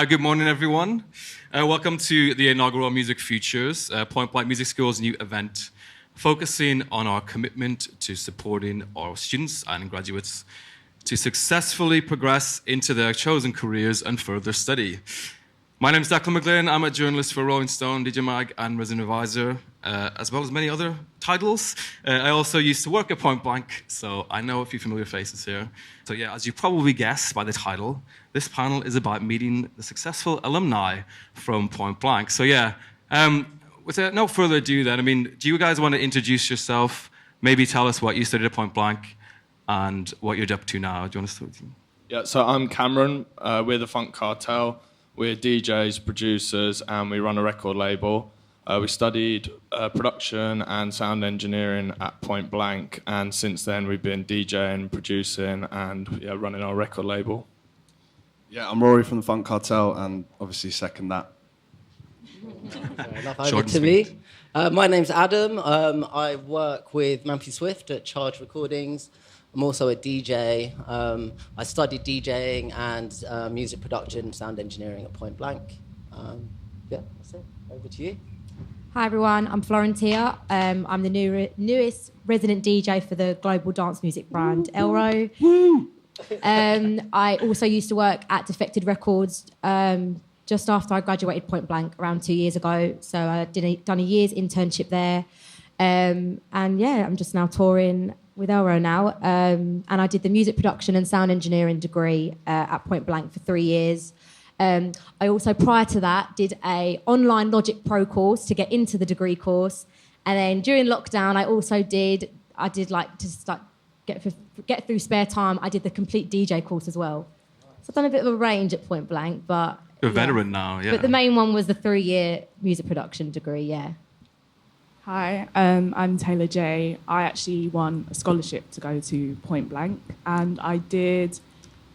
Good morning, everyone. Welcome to the inaugural Music Futures, Point Blank Music School's new event, focusing on our commitment to supporting our students and graduates to successfully progress into their chosen careers and further study. My name is Declan McGlynn. I'm a journalist for Rolling Stone, DJ Mag, and resident advisor, as well as many other titles. I also used to work at Point Blank, so I know a few familiar faces here. So yeah, as you probably guessed by the title, this panel is about meeting the successful alumni from Point Blank. So yeah, without no further ado then, do you guys want to introduce yourself? Maybe tell us what you studied at Point Blank and what you're up to now. Do you want to start with you? Yeah, so I'm Cameron. We're the Funk Cartel. We're DJs, producers, and we run a record label. We studied production and sound engineering at Point Blank, and since then we've been DJing, producing, and running our record label. Yeah, I'm Rory from the Funk Cartel, and obviously second that. Over to me. My name's Adam. I work with Manfred Swift at Charge Recordings. I'm also a DJ. I studied DJing and music production, sound engineering at Point Blank. That's it. Over to you. Hi everyone, I'm Florentia. I'm the newest resident DJ for the global dance music brand Elro. I also used to work at Defected Records just after I graduated Point Blank around 2 years ago. So I done a year's internship there. And yeah, I'm just now touring with Elro now. And I did the music production and sound engineering degree at Point Blank for 3 years. I also, prior to that, did a online Logic Pro course to get into the degree course. And then during lockdown, I did like to start get through spare time. I did the complete DJ course as well. So I've done a bit of a range at Point Blank, but you're a veteran now, yeah. But the main one was the 3-year music production degree, yeah. Hi, I'm Taylor J. I actually won a scholarship to go to Point Blank, and I did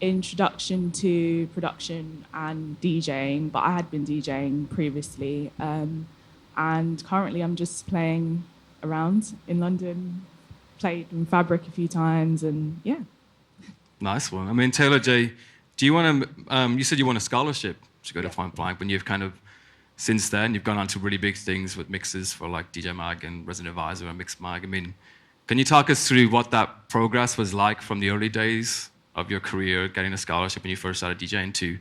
introduction to production and DJing, but I had been DJing previously, and currently I'm just playing around in London, played in Fabric a few times, and yeah. Nice one. Taylor J, do you want to, you said you won a scholarship to go to Point Blank, but you've kind of, since then, you've gone on to really big things with mixes for like DJ Mag and Resident Advisor and Mix Mag. Can you talk us through what that progress was like from the early days of your career, getting a scholarship when you first started DJing, to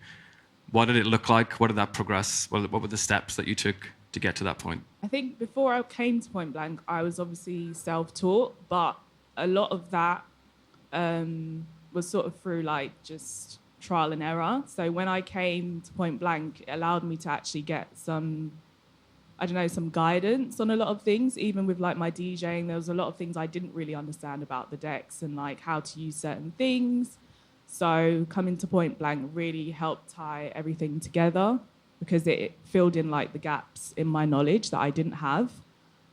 what did it look like? What did that progress? What were the steps that you took to get to that point? I think before I came to Point Blank, I was obviously self-taught, but a lot of that was sort of through like just trial and error. So when I came to Point Blank, it allowed me to actually get some guidance on a lot of things. Even with like my DJing, there was a lot of things I didn't really understand about the decks and like how to use certain things. So coming to Point Blank really helped tie everything together because it filled in like the gaps in my knowledge that I didn't have.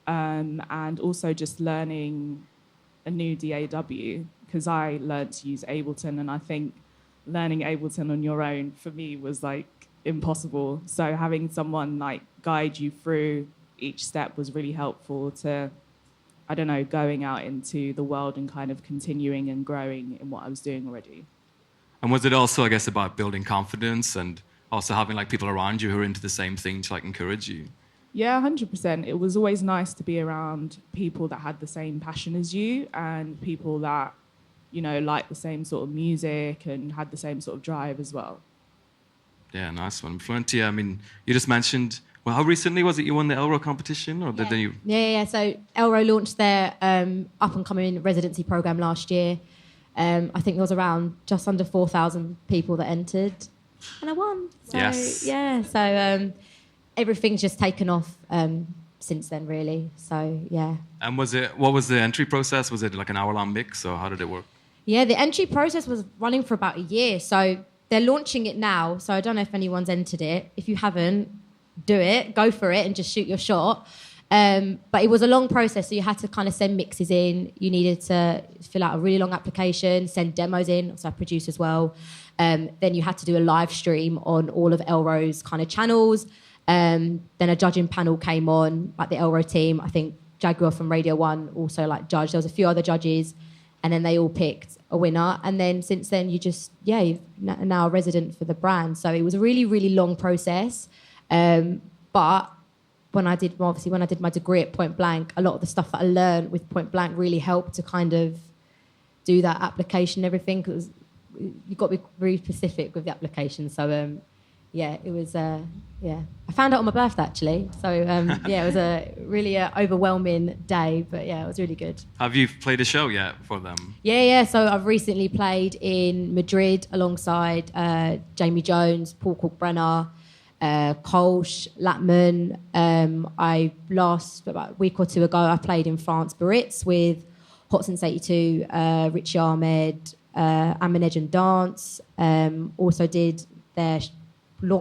And also just learning a new DAW, because I learned to use Ableton, and I think learning Ableton on your own for me was like impossible. So having someone like guide you through each step was really helpful to, going out into the world and kind of continuing and growing in what I was doing already. And was it also, I guess, about building confidence and also having like people around you who are into the same thing to like encourage you? Yeah, 100%. It was always nice to be around people that had the same passion as you and people that, liked the same sort of music and had the same sort of drive as well. Yeah, nice one. Fluenty, you just mentioned, well, how recently was it you won the Elro competition? Or did you? Yeah. So Elro launched their up-and-coming residency program last year. I think there was around just under 4,000 people that entered, and I won. So, yes. Yeah, so everything's just taken off since then, really. So, yeah. And what was the entry process? Was it like an hour-long mix, or how did it work? Yeah, the entry process was running for about a year. So they're launching it now. So I don't know if anyone's entered it. If you haven't, do it. Go for it and just shoot your shot. But it was a long process. So you had to kind of send mixes in. You needed to fill out a really long application, send demos in. So I produce as well. Then you had to do a live stream on all of Elro's kind of channels. Then a judging panel came on, like the Elro team. I think Jaguar from Radio 1 also like judged. There was a few other judges. and then they all picked a winner. And then since then, you're now a resident for the brand. So it was a really, really long process. But when I did my degree at Point Blank, a lot of the stuff that I learned with Point Blank really helped to kind of do that application and everything, because you've got to be very specific with the application. So, it was, I found out on my birthday, actually. So, it was a really overwhelming day, but yeah, it was really good. Have you played a show yet for them? Yeah. So I've recently played in Madrid alongside Jamie Jones, Paul Kalkbrenner, Kolsch, Latman. About a week or two ago, I played in France, Biarritz, with Hot Since 82, Richie Ahmed, Amanege and Dance. Also did their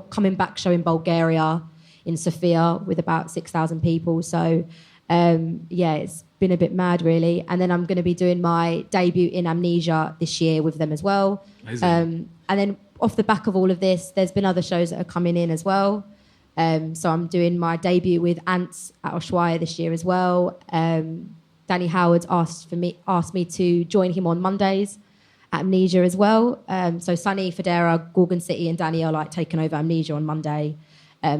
coming back show in Bulgaria, in Sofia, with about 6,000 people. So, it's been a bit mad, really. And then I'm going to be doing my debut in Amnesia this year with them as well. Amazing. And then off the back of all of this, there's been other shows that are coming in as well. So I'm doing my debut with Ants at Ushuaia this year as well. Danny Howard asked me to join him on Mondays at Amnesia as well. So Sunny, Federa, Gorgon City and Danny are like taking over Amnesia on Monday.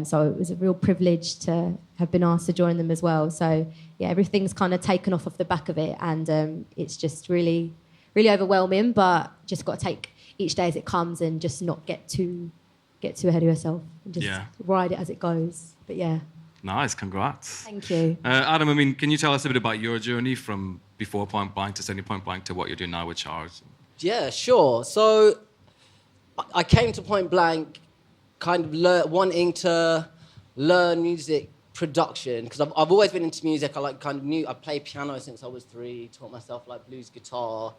So it was a real privilege to have been asked to join them as well. So yeah, everything's kind of taken off the back of it, and it's just really, really overwhelming, but just got to take each day as it comes and just not get too ahead of yourself and just ride it as it goes. But yeah. Nice, congrats. Thank you. Adam, can you tell us a bit about your journey from before Point Blank to sending Point Blank to what you're doing now with Charge? Yeah, sure. So I came to Point Blank kind of wanting to learn music production, because I've always been into music. I played piano since I was 3, taught myself like blues guitar.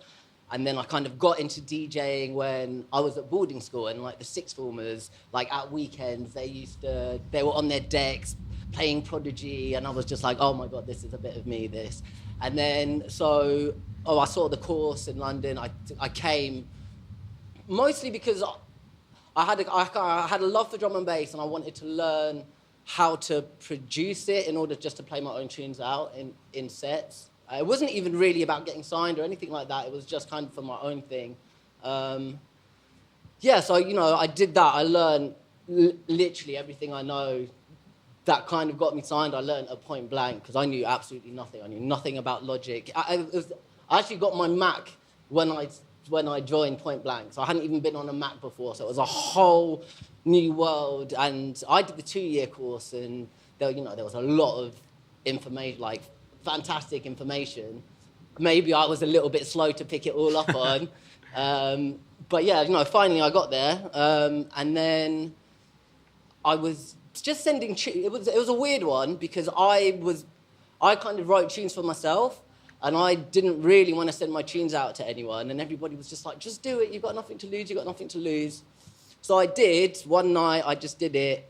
And then I kind of got into DJing when I was at boarding school, and like the sixth formers, like at weekends, they were on their decks playing Prodigy, and I was just like, oh my God, this is a bit of me, this. And then, I saw the course in London. I came mostly because I had a love for drum and bass, and I wanted to learn how to produce it in order just to play my own tunes out in sets. It wasn't even really about getting signed or anything like that. It was just kind of for my own thing. So, I did that. I learned literally everything I know. That kind of got me signed. I learned at Point Blank because I knew absolutely nothing. I knew nothing about Logic. I actually got my Mac when I joined Point Blank. So I hadn't even been on a Mac before. So it was a whole new world. And I did the 2-year course, and there was a lot of information, like fantastic information. Maybe I was a little bit slow to pick it all up on. But yeah, finally I got there. And then I was just sending tunes. It was a weird one because I kind of wrote tunes for myself, and I didn't really want to send my tunes out to anyone. And everybody was just like, just do it. You've got nothing to lose. So I did. One night I just did it.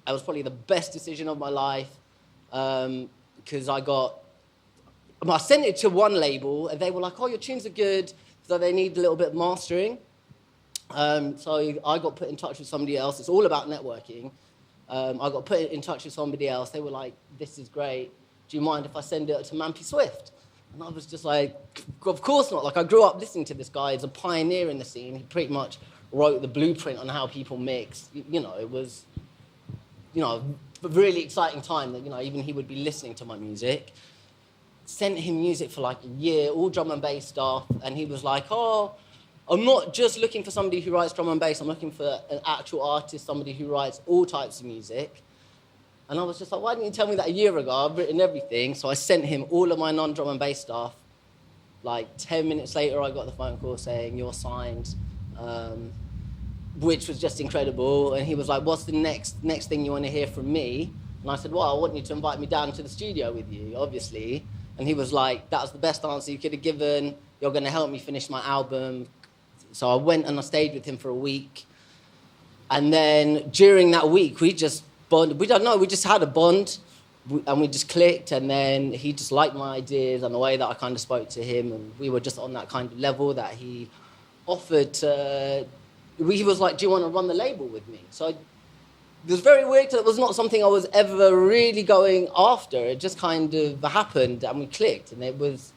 It was probably the best decision of my life, because I sent it to one label, and they were like, oh, your tunes are good, so they need a little bit of mastering. So I got put in touch with somebody else. It's all about networking. I got put in touch with somebody else. They were like, this is great. Do you mind if I send it to Mampy Swift? And I was just like, of course not. Like, I grew up listening to this guy. He's a pioneer in the scene. He pretty much wrote the blueprint on how people mix. It was, a really exciting time that, even he would be listening to my music. Sent him music for like a year, all drum and bass stuff. And he was like, oh, I'm not just looking for somebody who writes drum and bass. I'm looking for an actual artist, somebody who writes all types of music. And I was just like, why didn't you tell me that a year ago? I've written everything. So I sent him all of my non-drum and bass stuff. Like 10 minutes later, I got the phone call saying, you're signed, which was just incredible. And he was like, what's the next thing you want to hear from me? And I said, well, I want you to invite me down to the studio with you, obviously. And he was like, that was the best answer you could have given. You're going to help me finish my album. So I went and I stayed with him for a week. And then during that week, we just bonded. We just had a bond, and we just clicked. And then he just liked my ideas and the way that I kind of spoke to him. And we were just on that kind of level that he offered to... He was like, do you want to run the label with me? So it was very weird, because it was not something I was ever really going after. It just kind of happened, and we clicked. And it was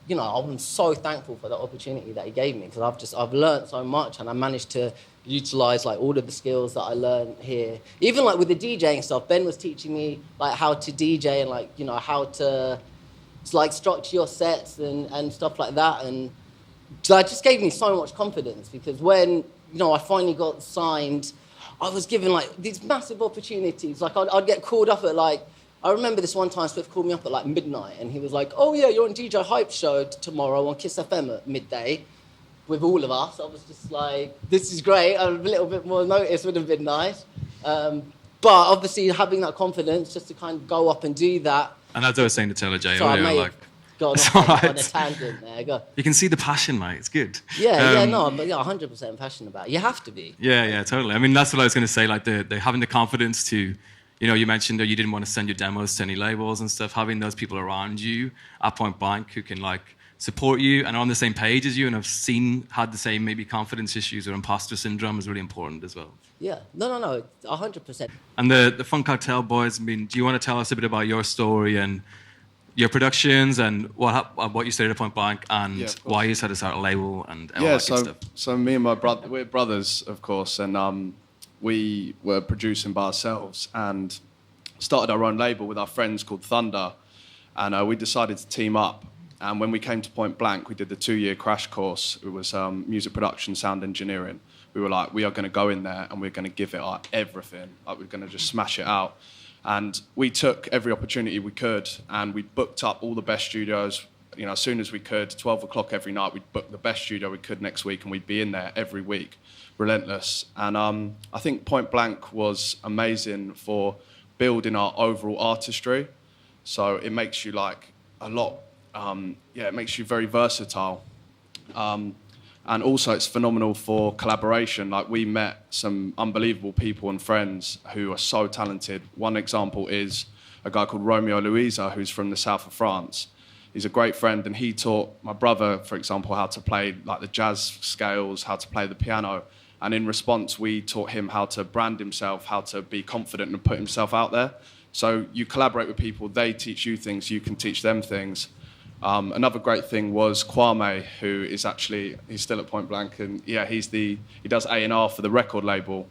I'm so thankful for the opportunity that he gave me, because I've learned so much, and I managed to utilize like all of the skills that I learned here. Even like with the DJing stuff, Ben was teaching me like how to DJ and like, how to like structure your sets and stuff like that. And that just gave me so much confidence, because when, I finally got signed, I was given like these massive opportunities. Like I'd get called up at like, I remember this one time Swift called me up at like midnight, and he was like, "Oh yeah, you're on DJ Hype show tomorrow on Kiss FM at midday with all of us." I was just like, this is great. A little bit more notice would have been nice. But obviously having that confidence just to kind of go up and do that. And as I was saying to Taylor J Sorry, earlier, like, gone off on a tangent there. You can see the passion, mate. It's good. Yeah, but 100% passionate about it. You have to be. Yeah, totally. I mean, that's what I was going to say. Like, the having the confidence to, you mentioned that you didn't want to send your demos to any labels and stuff. Having those people around you at Point Blank who can like support you and are on the same page as you and have had the same maybe confidence issues or imposter syndrome is really important as well. Yeah, no, 100%. And the Funk Cartel boys. I mean, do you want to tell us a bit about your story and your productions and what you studied at Point Blank and why you decided to start a label and all that good stuff? So me and my brother, we're brothers, of course, and we were producing by ourselves and started our own label with our friends called Thunder, and we decided to team up. And when we came to Point Blank, we did the 2-year crash course. It was music production, sound engineering. We were like, we are going to go in there and we're going to give it our everything. Like, we're going to just smash it out. And we took every opportunity we could, and we booked up all the best studios, as soon as we could. 12 o'clock every night, we'd book the best studio we could next week, and we'd be in there every week, relentless. And I think Point Blank was amazing for building our overall artistry. So it makes you like a lot, it makes you very versatile. And also it's phenomenal for collaboration. Like, we met some unbelievable people and friends who are so talented. One example is a guy called Romeo Louisa, who's from the south of France. He's a great friend, and he taught my brother, for example, how to play like the jazz scales, how to play the piano. And in response, we taught him how to brand himself, how to be confident and put himself out there. So you collaborate with people, they teach you things, you can teach them things. Another great thing was Kwame, who is he's still at Point Blank, and he does A&R for the record label.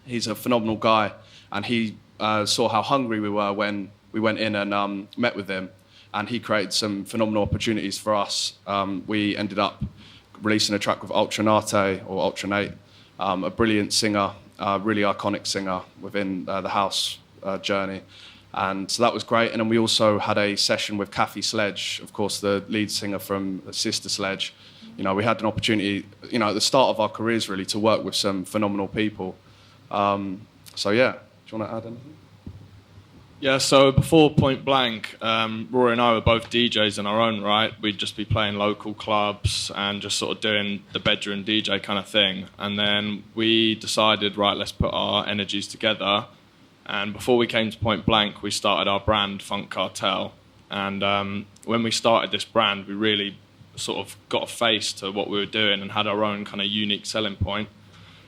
He's a phenomenal guy, and he saw how hungry we were when we went in and met with him, and he created some phenomenal opportunities for us. We ended up releasing a track with Ultranate, a brilliant singer, a really iconic singer within the house journey. And so that was great. And then we also had a session with Kathy Sledge, of course, the lead singer from Sister Sledge. We had an opportunity, at the start of our careers, really, to work with some phenomenal people. Do you want to add anything? Yeah, so before Point Blank, Rory and I were both DJs in our own right. We'd just be playing local clubs and just sort of doing the bedroom DJ kind of thing. And then we decided, right, let's put our energies together. And before we came to Point Blank, we started our brand, Funk Cartel. And when we started this brand, we really sort of got a face to what we were doing and had our own kind of unique selling point.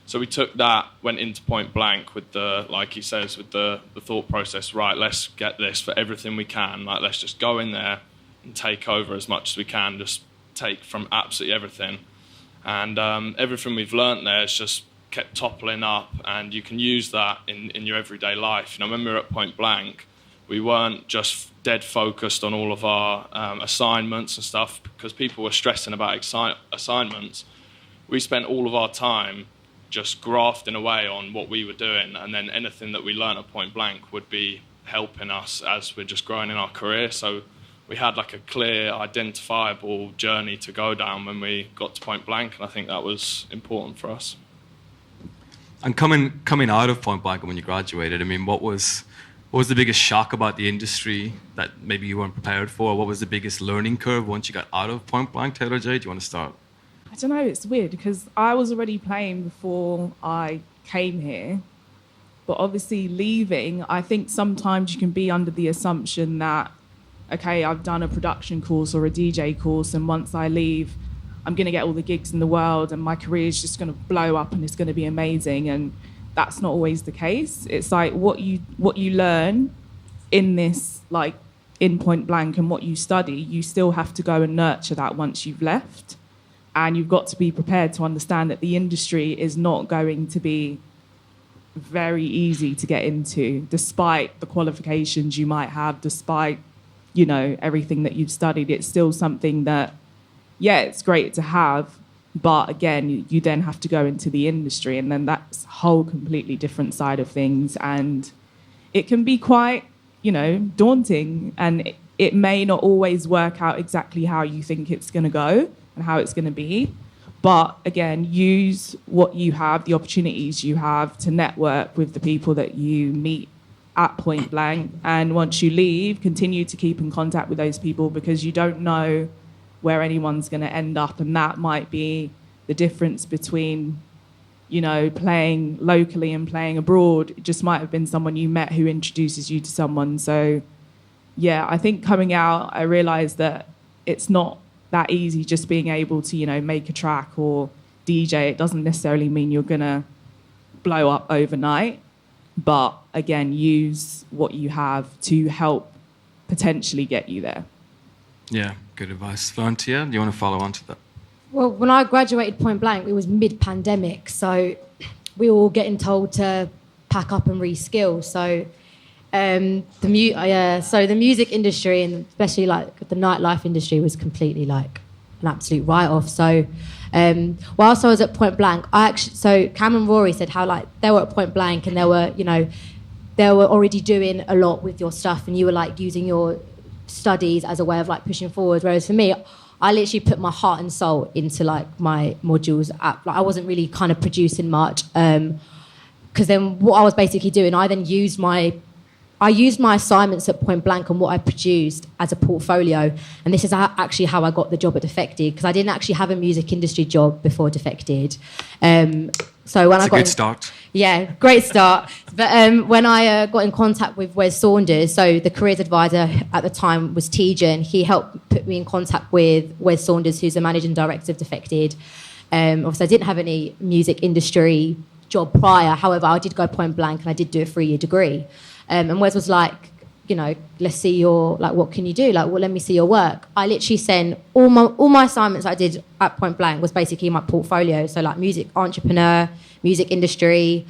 So we took that, went into Point Blank with like he says, with the thought process, right, let's get this for everything we can. Like, let's just go in there and take over as much as we can, just take from absolutely everything. And everything we've learnt there is just kept toppling up, and you can use that in your everyday life. When we were at Point Blank, we weren't just dead focused on all of our assignments and stuff, because people were stressing about assignments. We spent all of our time just grafting away on what we were doing, and then anything that we learned at Point Blank would be helping us as we're just growing in our career. So we had like a clear, identifiable journey to go down when we got to Point Blank, and I think that was important for us. And coming out of Point Blank when you graduated, I mean, what was the biggest shock about the industry that maybe you weren't prepared for? What was the biggest learning curve once you got out of Point Blank? Taylor J, do you want to start? I don't know, it's weird because I was already playing before I came here. But obviously leaving, I think sometimes you can be under the assumption that, okay, I've done a production course or a DJ course, and once I leave, I'm going to get all the gigs in the world and my career is just going to blow up and it's going to be amazing. And that's not always the case. It's like what you learn in this like in Point Blank and what you study, you still have to go and nurture that once you've left. And you've got to be prepared to understand that the industry is not going to be very easy to get into, despite the qualifications you might have, despite, you know, everything that you've studied. It's still something that, yeah, it's great to have, but again, you then have to go into the industry, and then that's a whole completely different side of things. And it can be quite, you know, daunting, and it may not always work out exactly how you think it's going to go and how it's going to be. But again, use what you have, the opportunities you have to network with the people that you meet at Point Blank. And once you leave, continue to keep in contact with those people, because you don't know where anyone's going to end up. And that might be the difference between, you know, playing locally and playing abroad. It just might have been someone you met who introduces you to someone. So, yeah, I think coming out, I realised that it's not that easy just being able to, you know, make a track or DJ. It doesn't necessarily mean you're going to blow up overnight. But again, use what you have to help potentially get you there. Yeah, good advice. Valentia, do you want to follow on to that? Well, when I graduated Point Blank, it was mid-pandemic, so we were all getting told to pack up and reskill. So the music industry, and especially like the nightlife industry, was completely like an absolute write-off. So whilst I was at Point Blank, so Cam and Rory said how like they were at Point Blank and they were already doing a lot with your stuff, and you were like using your studies as a way of like pushing forward. Whereas for me, I literally put my heart and soul into like my modules. Like I wasn't really kind of producing much, because then what I was basically doing, I used my assignments at Point Blank and what I produced as a portfolio. And this is actually how I got the job at Defected, because I didn't actually have a music industry job before Defected. So when That's I got a good start. Yeah, great start. But when I got in contact with Wes Saunders, so the careers advisor at the time was Tejan, he helped put me in contact with Wes Saunders, who's the managing director of Defected. Obviously, I didn't have any music industry job prior. However, I did go Point Blank and I did do a 3-year degree. And Wes was like, you know, let's see your, like, what can you do? Like, well, let me see your work. I literally sent all my assignments I did at Point Blank was basically my portfolio. So like music entrepreneur, music industry,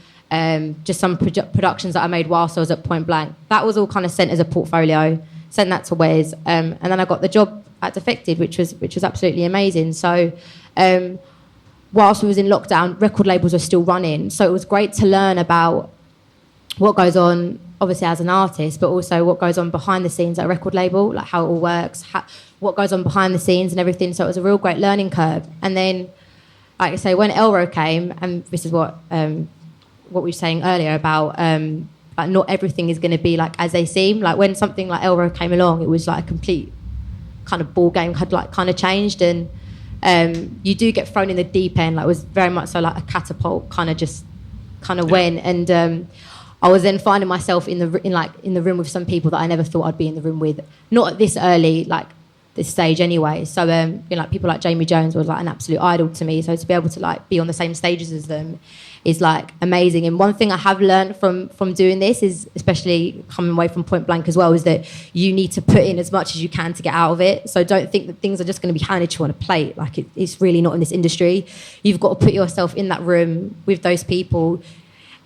just some productions that I made whilst I was at Point Blank. That was all kind of sent as a portfolio, sent that to Wes. And then I got the job at Defected, which was absolutely amazing. So whilst we was in lockdown, record labels were still running. So it was great to learn about what goes on, obviously as an artist, but also what goes on behind the scenes at a record label, like how it all works, what goes on behind the scenes and everything. So it was a real great learning curve. And then, like I say, when Elro came, and this is what we were saying earlier about like not everything is going to be like as they seem. Like when something like Elro came along, it was like a complete kind of ball game had like kind of changed, and you do get thrown in the deep end. Like it was very much so like a catapult kind of went, and I was then finding myself in the room with some people that I never thought I'd be in the room with, not at this early, like this stage anyway. So like people like Jamie Jones was like an absolute idol to me. So to be able to like be on the same stages as them is like amazing. And one thing I have learned from doing this is, especially coming away from Point Blank as well, is that you need to put in as much as you can to get out of it. So don't think that things are just going to be handed to you on a plate. Like it's really not in this industry. You've got to put yourself in that room with those people.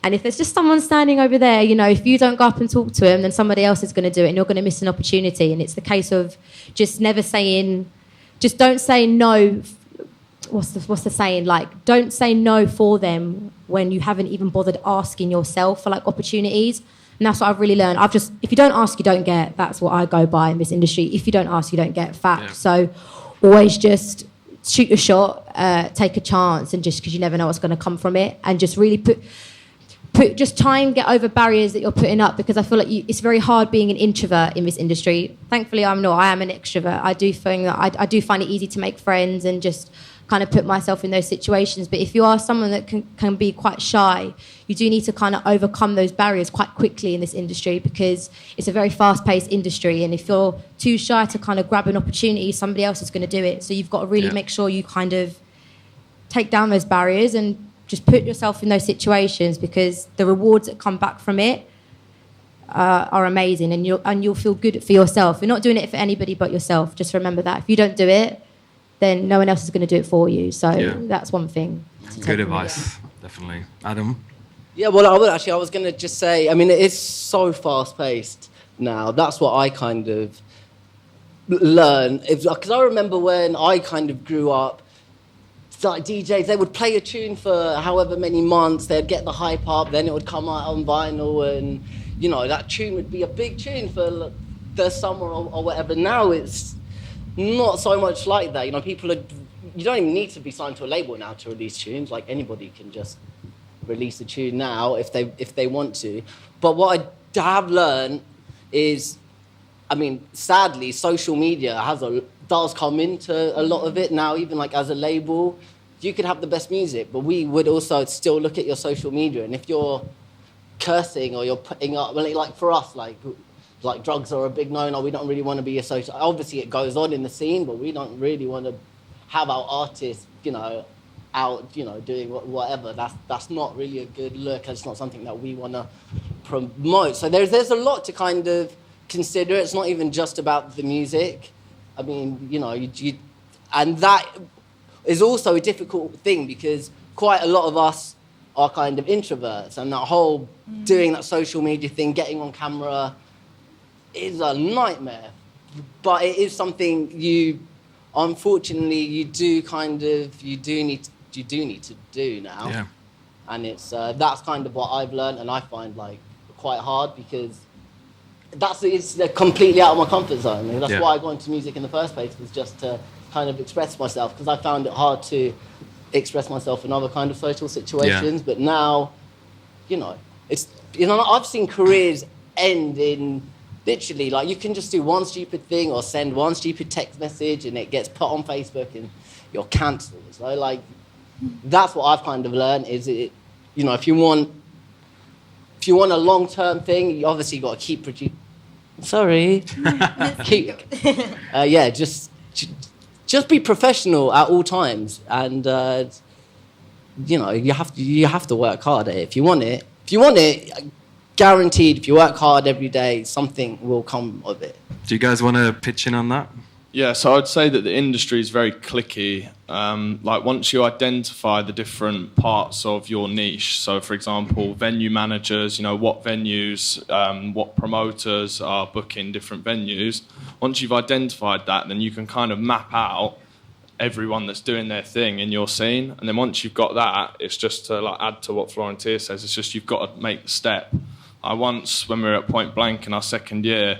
And if there's just someone standing over there, you know, if you don't go up and talk to him, then somebody else is going to do it and you're going to miss an opportunity. And it's the case of just don't say no. What's the saying? Like, don't say no for them when you haven't even bothered asking yourself for like opportunities. And that's what I've really learned. If you don't ask, you don't get. That's what I go by in this industry. If you don't ask, you don't get. Fact. Yeah. So always just shoot your shot, take a chance, and just because you never know what's going to come from it, and just really just try and get over barriers that you're putting up, because I feel like it's very hard being an introvert in this industry. Thankfully, I'm not. I am an extrovert. I do find it easy to make friends and just kind of put myself in those situations. But if you are someone that can be quite shy, you do need to kind of overcome those barriers quite quickly in this industry, because it's a very fast-paced industry. And if you're too shy to kind of grab an opportunity, somebody else is going to do it. So you've got to really make sure you kind of take down those barriers and just put yourself in those situations, because the rewards that come back from it are amazing, and you'll feel good for yourself. You're not doing it for anybody but yourself. Just remember that. If you don't do it, then no one else is going to do it for you. So that's one thing. Good advice, definitely. Adam? Yeah, well, I was going to just say, I mean, it is so fast-paced now. That's what I kind of learn. Because I remember when I kind of grew up, like DJs, they would play a tune for however many months, they'd get the hype up, then it would come out on vinyl, and, you know, that tune would be a big tune for the summer or whatever. Now it's not so much like that. You know, you don't even need to be signed to a label now to release tunes. Like, anybody can just release a tune now if they want to. But what I have learned is, I mean, sadly, social media does come into a lot of it now. Even like as a label, you could have the best music, but we would also still look at your social media, and if you're cursing or you're putting up, well, like for us, like drugs are a big no-no. We don't really want to be associated. Obviously, it goes on in the scene, but we don't really want to have our artists, you know, out, you know, doing whatever. That's not really a good look. It's not something that we want to promote. So there's a lot to kind of consider. It's not even just about the music. I mean, you know, and that is also a difficult thing because quite a lot of us are kind of introverts, and that whole doing that social media thing, getting on camera, is a nightmare. But it is something unfortunately, you do need to do now. Yeah. And it's that's kind of what I've learned, and I find like quite hard because it's completely out of my comfort zone. And that's why I got into music in the first place, was just to kind of express myself, because I found it hard to express myself in other kind of social situations. But now, you know, I've seen careers end in literally, like, you can just do one stupid thing or send one stupid text message and it gets put on Facebook and you're cancelled. So, like, that's what I've kind of learned is, you know, if you want a long-term thing, you obviously got to keep producing. Sorry. Just be professional at all times, and you know, you have to work hard at it. If you want it, guaranteed. If you work hard every day, something will come of it. Do you guys want to pitch in on that? Yeah, so I'd say that the industry is very cliquey. Like, once you identify the different parts of your niche, so for example, venue managers, you know, what venues, what promoters are booking different venues. Once you've identified that, then you can kind of map out everyone that's doing their thing in your scene. And then once you've got that, it's just to like add to what Florentia says. It's just you've got to make the step. I once, when we were at Point Blank in our second year,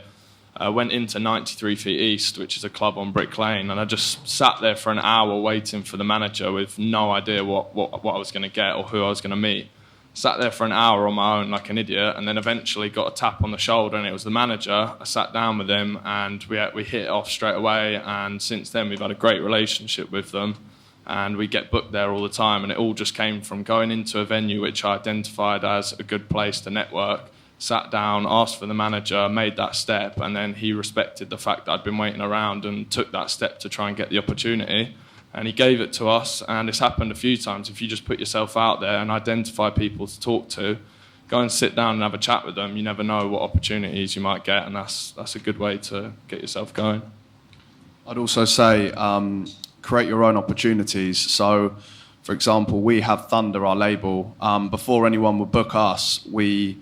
went into 93 Feet East, which is a club on Brick Lane, and I just sat there for an hour waiting for the manager with no idea what I was going to get or who I was going to meet. Sat there for an hour on my own like an idiot, and then eventually got a tap on the shoulder, and it was the manager. I sat down with him, and we hit it off straight away, and since then we've had a great relationship with them, and we get booked there all the time, and it all just came from going into a venue which I identified as a good place to network, sat down, asked for the manager, made that step, and then he respected the fact that I'd been waiting around and took that step to try and get the opportunity. And he gave it to us, and it's happened a few times. If you just put yourself out there and identify people to talk to, go and sit down and have a chat with them. You never know what opportunities you might get, and that's a good way to get yourself going. I'd also say create your own opportunities. So, for example, we have Thunder, our label. Before anyone would book us, we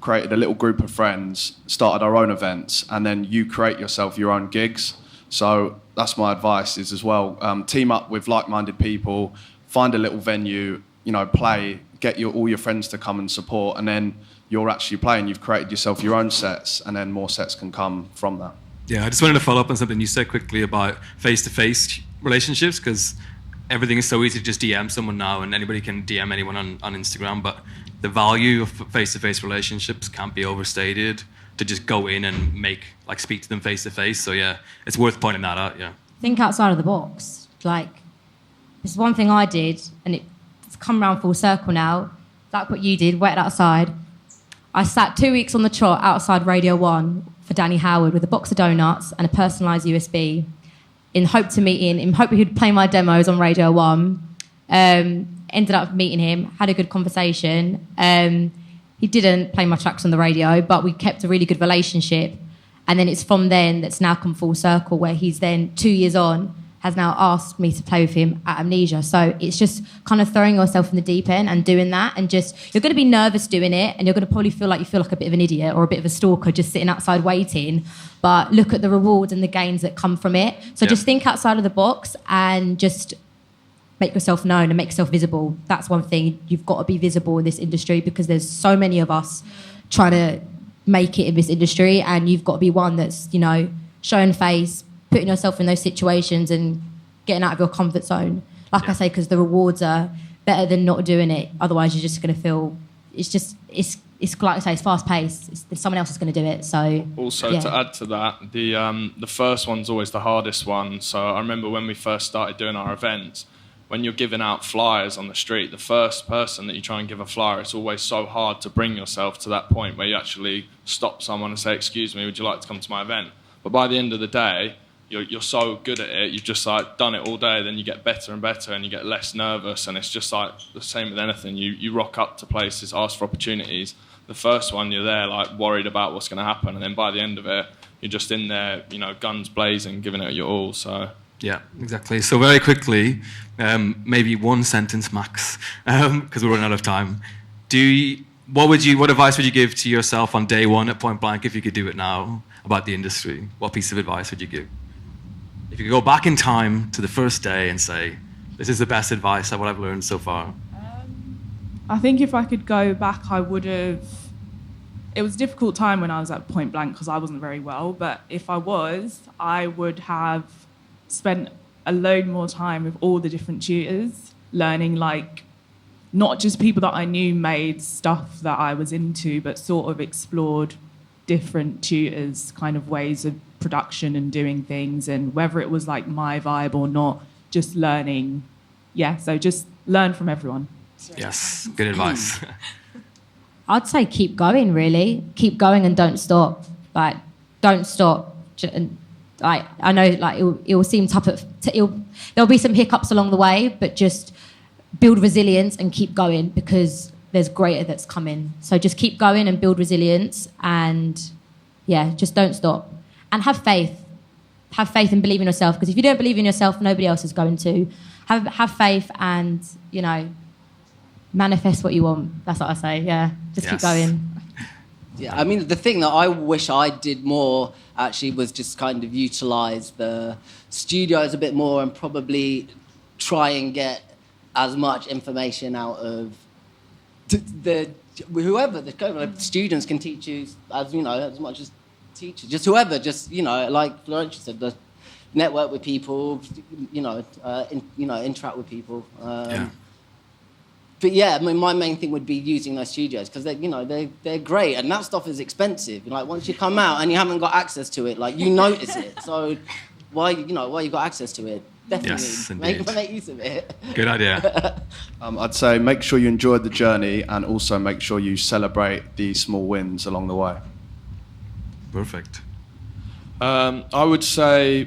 created a little group of friends, started our own events, and then you create yourself your own gigs. So that's my advice is as well, team up with like-minded people, find a little venue, you know, play, get all your friends to come and support, and then you're actually playing. You've created yourself your own sets, and then more sets can come from that. Yeah, I just wanted to follow up on something you said quickly about face-to-face relationships, because everything is so easy to just DM someone now, and anybody can DM anyone on Instagram, but the value of face-to-face relationships can't be overstated, to just go in and speak to them face-to-face. So yeah, it's worth pointing that out, yeah. Think outside of the box. Like, it's one thing I did, and it's come round full circle now, like what you did, waited outside. I sat 2 weeks on the trot outside Radio 1 for Danny Howard with a box of donuts and a personalised USB in hope he'd play my demos on Radio 1. Ended up meeting him, had a good conversation. he didn't play my tracks on the radio, but we kept a really good relationship. And then it's from then that's now come full circle, where he's then 2 years on has now asked me to play with him at Amnesia. So it's just kind of throwing yourself in the deep end and doing that, and just, you're going to be nervous doing it, and you're going to probably feel like a bit of an idiot or a bit of a stalker just sitting outside waiting, but look at the rewards and the gains that come from it. So just think outside of the box and just make yourself known and make yourself visible. That's one thing. You've got to be visible in this industry, because there's so many of us trying to make it in this industry, and you've got to be one that's, you know, showing face, putting yourself in those situations and getting out of your comfort zone. Like I say, because the rewards are better than not doing it. Otherwise, you're just going to feel, it's like I say, it's fast paced. Someone else is going to do it. So also to add to that, the first one's always the hardest one. So I remember when we first started doing our events, when you're giving out flyers on the street, the first person that you try and give a flyer, it's always so hard to bring yourself to that point where you actually stop someone and say, "Excuse me, would you like to come to my event?" But by the end of the day, you're so good at it, you've just like done it all day, then you get better and better and you get less nervous, and it's just like the same with anything. You rock up to places, ask for opportunities. The first one, you're there like worried about what's going to happen, and then by the end of it, you're just in there, you know, guns blazing, giving it your all. So yeah, exactly. So very quickly, maybe one sentence max, because we're running out of time. What advice would you give to yourself on day one at Point Blank, if you could do it now, about the industry? What piece of advice would you give? If you could go back in time to the first day and say, this is the best advice of what I've learned so far. I think if I could go back, I would have... It was a difficult time when I was at Point Blank because I wasn't very well, but if I was, I would have spent a load more time with all the different tutors, learning, like, not just people that I knew made stuff that I was into, but sort of explored different tutors' kind of ways of production and doing things, and whether it was like my vibe or not, just learning. Yeah, so just learn from everyone. Yes, good advice. I'd say keep going, really. Keep going and don't stop. Like, don't stop. I know, like, it will seem tough. There'll be some hiccups along the way, but just build resilience and keep going, because there's greater that's coming. So just keep going and build resilience, and yeah, just don't stop. And have faith. Have faith and believe in yourself, because if you don't believe in yourself, nobody else is going to. Have faith and, you know, manifest what you want. That's what I say, yeah. Just keep going. Yeah, I mean, the thing that I wish I did more, actually, was just kind of utilise the studios a bit more, and probably try and get as much information out of whoever the students can teach you, as, you know, as much as teachers, just whoever, just, you know, like Fluenty said, the network with people, interact with people. But yeah, I mean, my main thing would be using those studios, because they're great, and that stuff is expensive. Like, once you come out and you haven't got access to it, like, you notice it. So why you got access to it? Definitely, yes, make use of it. Good idea. I'd say make sure you enjoyed the journey, and also make sure you celebrate the small wins along the way. Perfect. I would say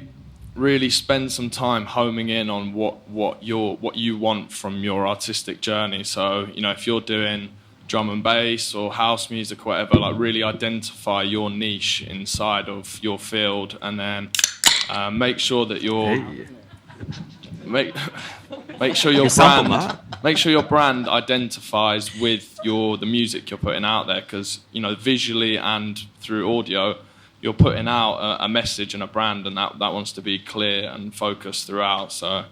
really spend some time homing in on what you want from your artistic journey. So, you know, if you're doing drum and bass or house music or whatever, like, really identify your niche inside of your field, and then make sure that you're... Make sure your brand identifies with the music you're putting out there, because, you know, visually and through audio, you're putting out a message and a brand, and that wants to be clear and focused throughout. So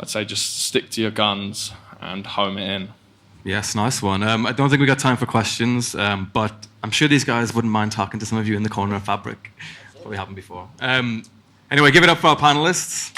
I'd say just stick to your guns and home it in. Yes, nice one. I don't think we got time for questions, but I'm sure these guys wouldn't mind talking to some of you in the corner of Fabric. Probably happened before. Anyway, give it up for our panelists.